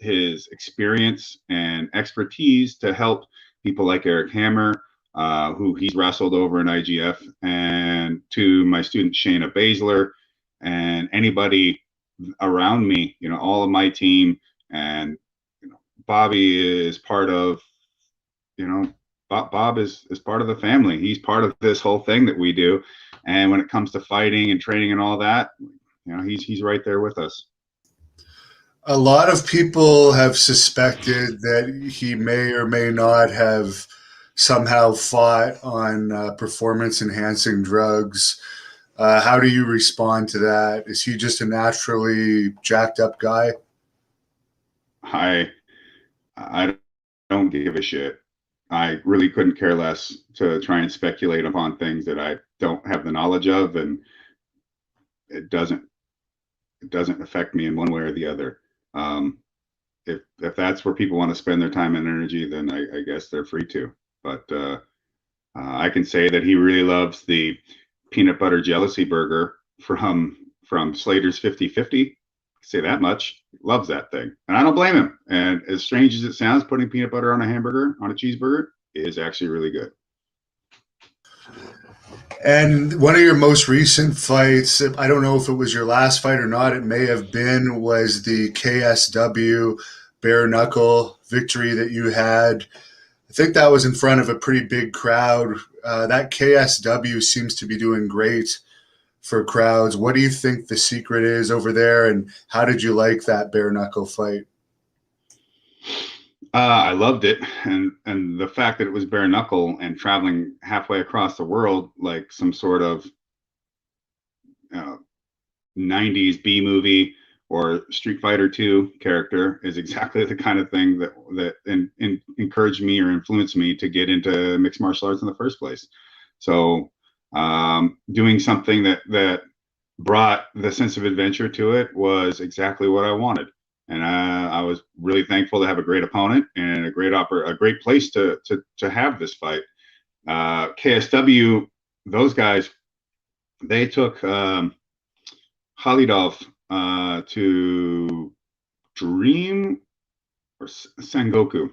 experience and expertise to help people like Eric Hammer, who he's wrestled over in IGF, and to my student Shayna Baszler, and anybody around me, all of my team. And Bobby is part of, Bob is part of the family. He's part of this whole thing that we do. And when it comes to fighting and training and all that, he's right there with us. A lot of people have suspected that he may or may not have somehow fought on performance-enhancing drugs. How do you respond to that? Is he just a naturally jacked up guy? I don't give a shit. I really couldn't care less to try and speculate upon things that I don't have the knowledge of, and it doesn't affect me in one way or the other. If that's where people want to spend their time and energy, then I guess they're free to. But I can say that he really loves the peanut butter jealousy burger from Slater's 50/50. Say that much. Loves that thing, and I don't blame him. And as strange as it sounds, putting peanut butter on a hamburger, on a cheeseburger, is actually really good. And one of your most recent fights, I don't know if it was your last fight or not, it may have been, was the KSW bare knuckle victory that you had. I think that was in front of a pretty big crowd. That KSW seems to be doing great for crowds. What do you think the secret is over there, and how did you like that bare knuckle fight? I loved it, and the fact that it was bare knuckle and traveling halfway across the world like some sort of 90s B movie or Street Fighter 2 character is exactly the kind of thing that encouraged me or influenced me to get into mixed martial arts in the first place. So doing something that brought the sense of adventure to it was exactly what I wanted. And I was really thankful to have a great opponent and a great place to have this fight. KSW, those guys, they took Khalidov to Dream or Sengoku,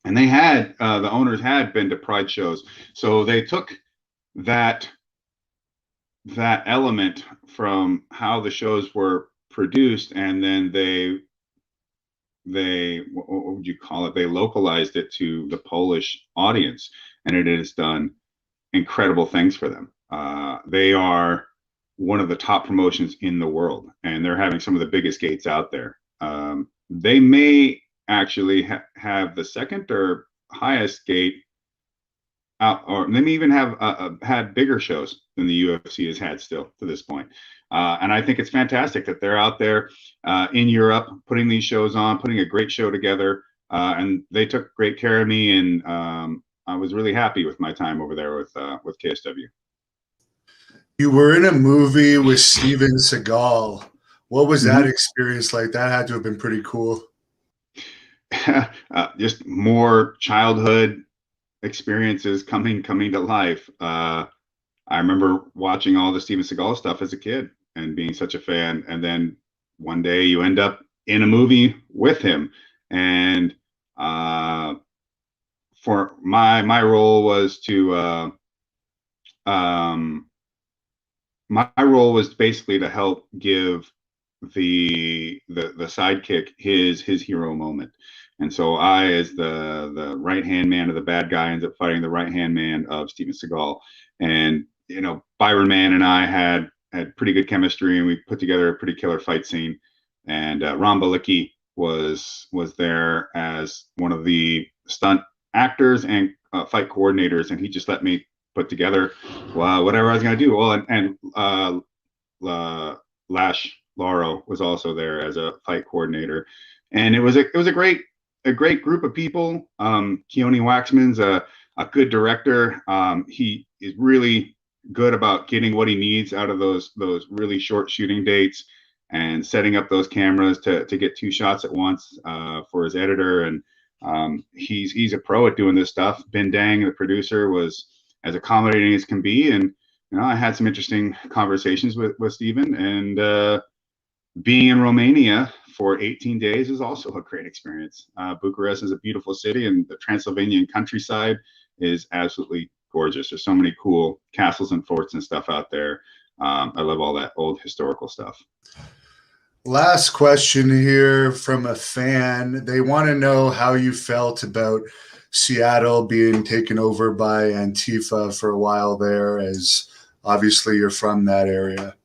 and they had the owners had been to Pride shows, so they took that element from how the shows were produced, and then they what would you call it? They localized it to the Polish audience, and it has done incredible things for them. They are one of the top promotions in the world, and they're having some of the biggest gates out there. They may actually have the second or highest gate out, or they may even have had bigger shows than the UFC has had still to this point. And I think it's fantastic that they're out there in Europe putting these shows on, putting a great show together. And they took great care of me, and I was really happy with my time over there with KSW. You were in a movie with Steven Seagal. What was that experience like? That had to have been pretty cool. Just more childhood experiences coming to life. I remember watching all the Steven Seagal stuff as a kid and being such a fan. And then one day you end up in a movie with him. And for my role was to my role was basically to help give the sidekick his hero moment. And so I, as the right hand man of the bad guy, ends up fighting the right hand man of Steven Seagal. And Byron Mann and I had pretty good chemistry, and we put together a pretty killer fight scene. And Ron Balicki was there as one of the stunt actors and fight coordinators, and he just let me put together whatever I was going to do. Well, and Lash Lauro was also there as a fight coordinator, and it was a great group of people. Keone Waxman's a good director. He is really good about getting what he needs out of those really short shooting dates and setting up those cameras to get 2 shots at once for his editor. And he's a pro at doing this stuff. Ben Dang, the producer, was as accommodating as can be, and I had some interesting conversations with Steven. And being in Romania for 18 days is also a great experience. Bucharest is a beautiful city, and the Transylvanian countryside is absolutely gorgeous. There's so many cool castles and forts and stuff out there. I love all that old historical stuff. Last question here from a fan. They want to know how you felt about Seattle being taken over by Antifa for a while there, as obviously you're from that area.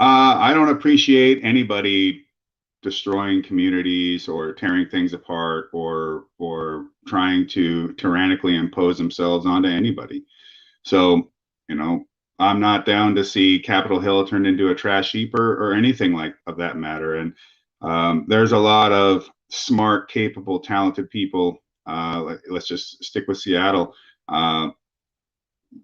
I don't appreciate anybody destroying communities or tearing things apart or trying to tyrannically impose themselves onto anybody. So, I'm not down to see Capitol Hill turned into a trash heap or anything like of that matter. And there's a lot of smart, capable, talented people. Let's just stick with Seattle. That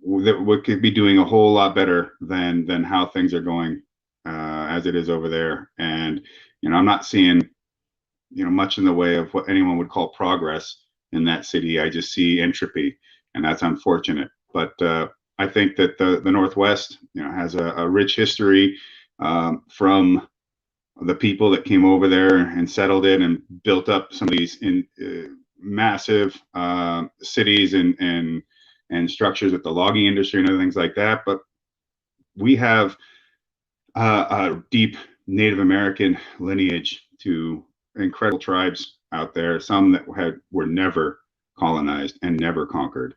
we could be doing a whole lot better than how things are going as it is over there. And I'm not seeing much in the way of what anyone would call progress in that city. I just see entropy, and that's unfortunate. But I think that the Northwest has a rich history from the people that came over there and settled it and built up some of these massive cities and structures with the logging industry and other things like that. But we have a deep Native American lineage to incredible tribes out there, some that were never colonized and never conquered.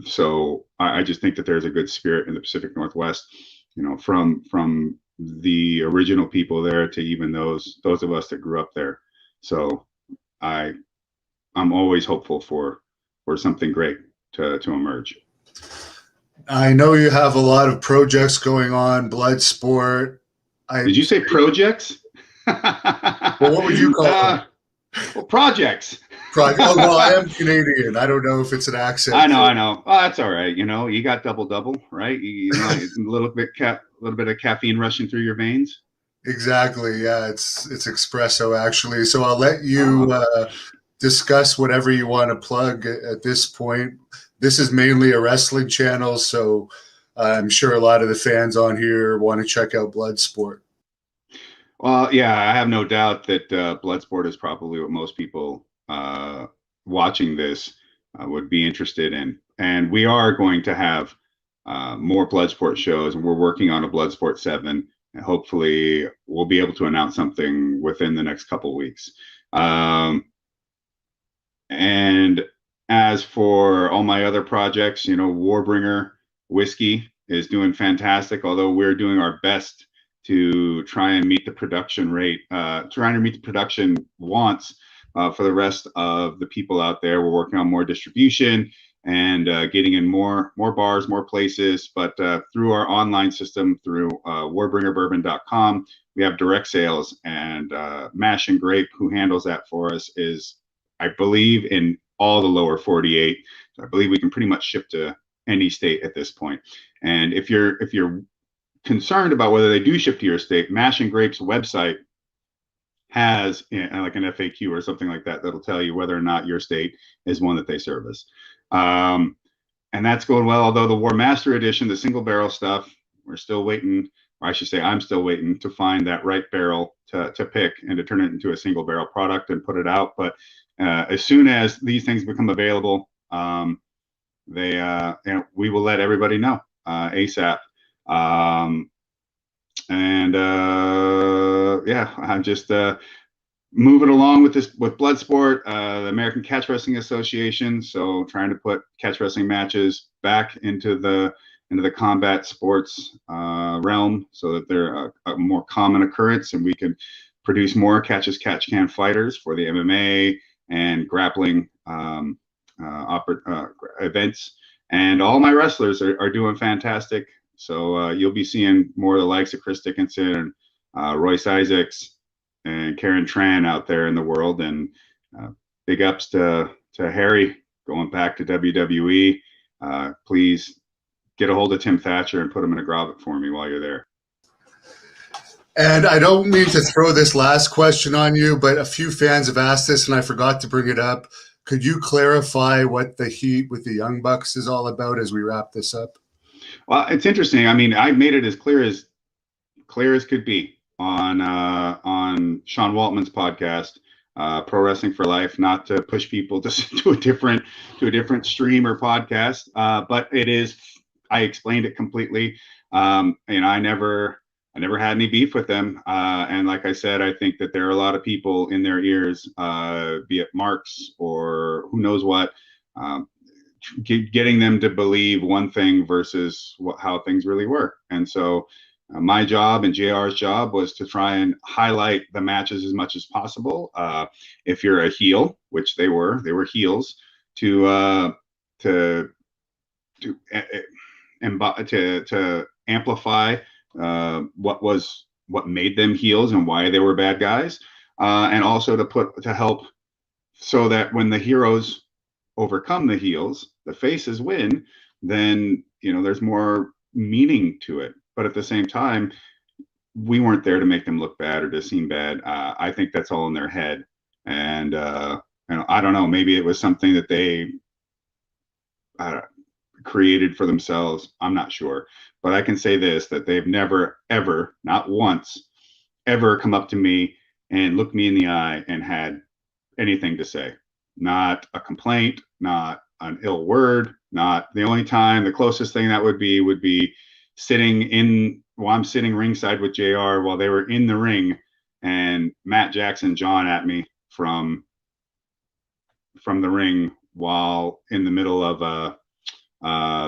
So I just think that there's a good spirit in the Pacific Northwest, from the original people there to even those of us that grew up there. So I'm always hopeful for something great to emerge. I know you have a lot of projects going on, Bloodsport, Did you say projects? Well, what would you call them? Well, projects. Oh, well, I am Canadian. I don't know if it's an accent. I know. Oh, that's all right. You got double, right? You know, a little bit of caffeine rushing through your veins. Exactly. Yeah, it's espresso actually. So I'll let you discuss whatever you want to plug at this point. This is mainly a wrestling channel, so I'm sure a lot of the fans on here want to check out Bloodsport. Well, yeah, I have no doubt that Bloodsport is probably what most people watching this would be interested in. And we are going to have more Bloodsport shows, and we're working on a Bloodsport 7. And hopefully, we'll be able to announce something within the next couple of weeks. And as for all my other projects, Warbringer Whiskey is doing fantastic, although we're doing our best to try and meet the production rate, trying to meet the production wants for the rest of the people out there. We're working on more distribution and getting in more bars, more places. But through our online system, through warbringerbourbon.com, we have direct sales. And Mash and Grape, who handles that for us, is, I believe, in all the lower 48. So I believe we can pretty much ship to any state at this point. And if you're concerned about whether they do ship to your state, Mash and Grape's website has like an FAQ or something like that that'll tell you whether or not your state is one that they service. And that's going well. Although the War Master Edition, the single barrel stuff, we're still waiting, or I should say, I'm still waiting to find that right barrel to pick and to turn it into a single barrel product and put it out. But as soon as these things become available, we will let everybody know ASAP. I'm just moving along with Bloodsport, the American Catch Wrestling Association. So trying to put catch wrestling matches back into the combat sports realm, so that they're a more common occurrence, and we can produce more catch as catch can fighters for the MMA and grappling events. And all my wrestlers are doing fantastic. So you'll be seeing more of the likes of Chris Dickinson and Royce Isaacs and Karen Tran out there in the world. And big ups to Harry going back to WWE. Please get a hold of Tim Thatcher and put him in a grommet for me while you're there. And I don't mean to throw this last question on you, but a few fans have asked this and I forgot to bring it up. Could you clarify what the heat with the Young Bucks is all about as we wrap this up? Well, it's interesting. I mean, I made it as clear as could be on Sean Waltman's podcast, Pro Wrestling for Life. Not to push people to a different stream or podcast, but it is. I explained it completely. I never had any beef with them. And like I said, I think that there are a lot of people in their ears, be it marks or who knows what. Getting them to believe one thing versus how things really were. And so my job and JR's job was to try and highlight the matches as much as possible. If you're a heel, which they were heels, to amplify what made them heels and why they were bad guys, and also to help so that when the heroes overcome the heels, the faces win, then there's more meaning to it. But at the same time, we weren't there to make them look bad or to seem bad. I think that's all in their head. And I don't know, maybe it was something that they created for themselves. I'm not sure. But I can say this, that they've never, ever, not once, ever come up to me and looked me in the eye and had anything to say. Not a complaint, not an ill word, not the closest thing that would be I'm sitting ringside with JR while they were in the ring and Matt Jackson John at me from the ring while in the middle of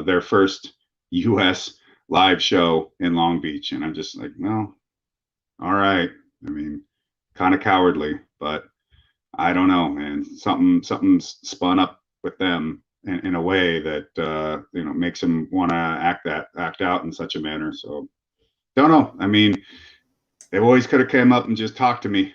their first US live show in Long Beach. And I'm just like, well, all right. I mean, kind of cowardly, but I don't know, man. Something spun up with them in a way that makes them want to act out in such a manner. So don't know. I mean, They always could have came up and just talked to me.